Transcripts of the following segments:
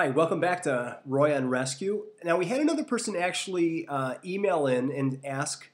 Hi, welcome back to Roy on Rescue. Now, we had another person actually email in and ask,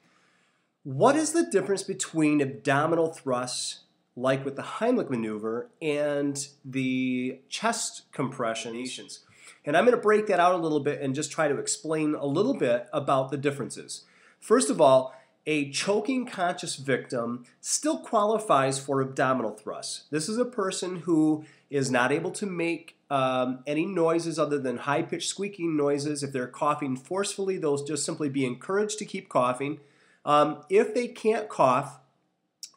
what is the difference between abdominal thrusts, like with the Heimlich maneuver, and the chest compressions? And I'm going to break that out a little bit and just try to explain a little bit about the differences. First of all, a choking conscious victim still qualifies for abdominal thrusts. This is a person who is not able to make any noises other than high-pitched squeaking noises. If they're coughing forcefully, they'll just simply be encouraged to keep coughing. If they can't cough,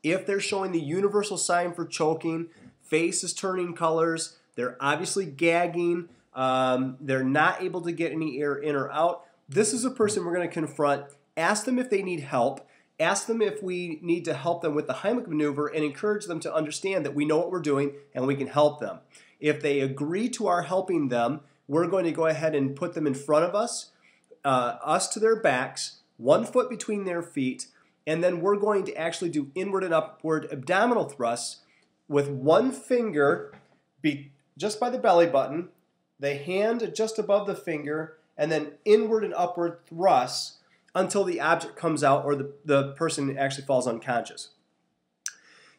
if they're showing the universal sign for choking, face is turning colors, they're obviously gagging, they're not able to get any air in or out, this is a person we're going to confront. Ask them if they need help. Ask them if we need to help them with the Heimlich maneuver and encourage them to understand that we know what we're doing and we can help them. If they agree to our helping them, we're going to go ahead and put them in front of us to their backs, 1 foot between their feet, and then we're going to actually do inward and upward abdominal thrusts with one finger just by the belly button, the hand just above the finger, and then inward and upward thrusts until the object comes out or the person actually falls unconscious.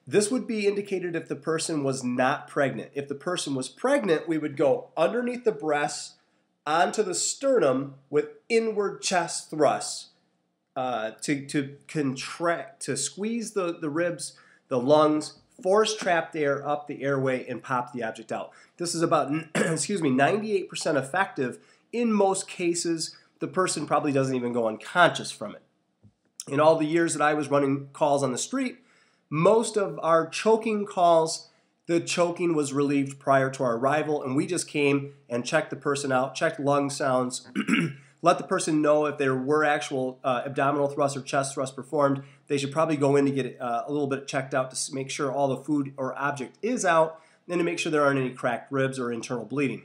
This would be indicated if the person was not pregnant. If the person was pregnant, we would go underneath the breasts onto the sternum with inward chest thrusts to contract, to squeeze the ribs, the lungs, force trapped air up the airway and pop the object out. This is about 98% effective. In most cases, the person probably doesn't even go unconscious from it. In all the years that I was running calls on the street, most of our choking calls, the choking was relieved prior to our arrival, and we just came and checked the person out, checked lung sounds, let the person know if there were actual abdominal thrusts or chest thrusts performed. They should probably go in to get a little bit checked out to make sure all the food or object is out, and to make sure there aren't any cracked ribs or internal bleeding.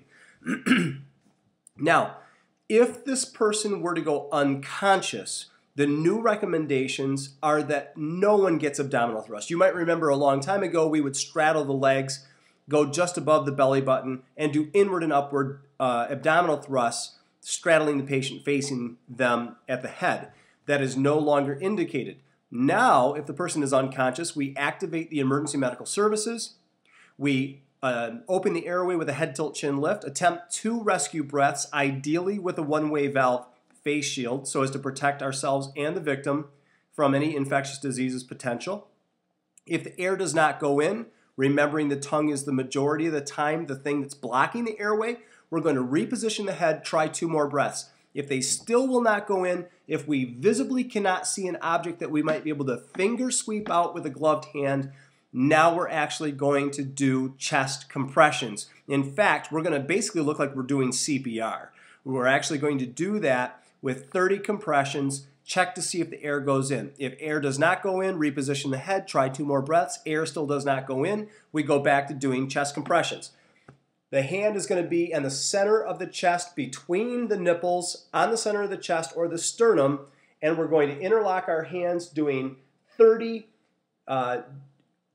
Now, if this person were to go unconscious, the new recommendations are that no one gets abdominal thrust. You might remember a long time ago we would straddle the legs, go just above the belly button, and do inward and upward abdominal thrusts, straddling the patient facing them at the head. That is no longer indicated. Now, if the person is unconscious, we activate the emergency medical services. We open the airway with a head tilt chin lift, attempt 2 rescue breaths, ideally with a one-way valve face shield so as to protect ourselves and the victim from any infectious diseases potential. If the air does not go in, remembering the tongue is the majority of the time the thing that's blocking the airway, we're going to reposition the head, try 2 more breaths. If they still will not go in, if we visibly cannot see an object that we might be able to finger sweep out with a gloved hand, now we're actually going to do chest compressions. In fact, we're going to basically look like we're doing CPR. We're actually going to do that with 30 compressions, check to see if the air goes in. If air does not go in, reposition the head, try 2 more breaths. Air still does not go in, we go back to doing chest compressions. The hand is going to be in the center of the chest between the nipples, on the center of the chest or the sternum, and we're going to interlock our hands doing 30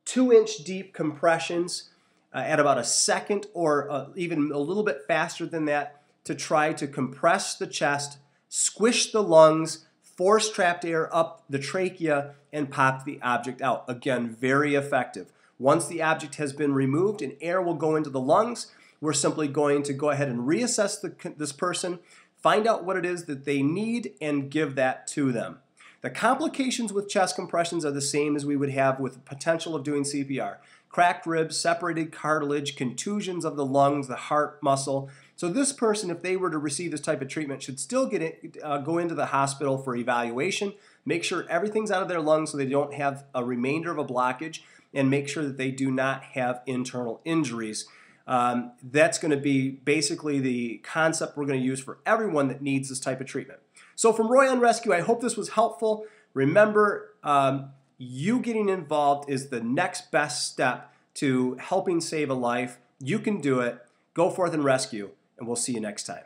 2-inch deep compressions at about a second or even a little bit faster than that to try to compress the chest, squish the lungs, force trapped air up the trachea, and pop the object out. Again, very effective. Once the object has been removed and air will go into the lungs, we're simply going to go ahead and reassess this person, find out what it is that they need, and give that to them. The complications with chest compressions are the same as we would have with the potential of doing CPR. Cracked ribs, separated cartilage, contusions of the lungs, the heart muscle. So this person, if they were to receive this type of treatment, should still go into the hospital for evaluation, make sure everything's out of their lungs so they don't have a remainder of a blockage, and make sure that they do not have internal injuries. That's going to be basically the concept we're going to use for everyone that needs this type of treatment. So from Roy on Rescue, I hope this was helpful. Remember, you getting involved is the next best step to helping save a life. You can do it. Go forth and rescue, and we'll see you next time.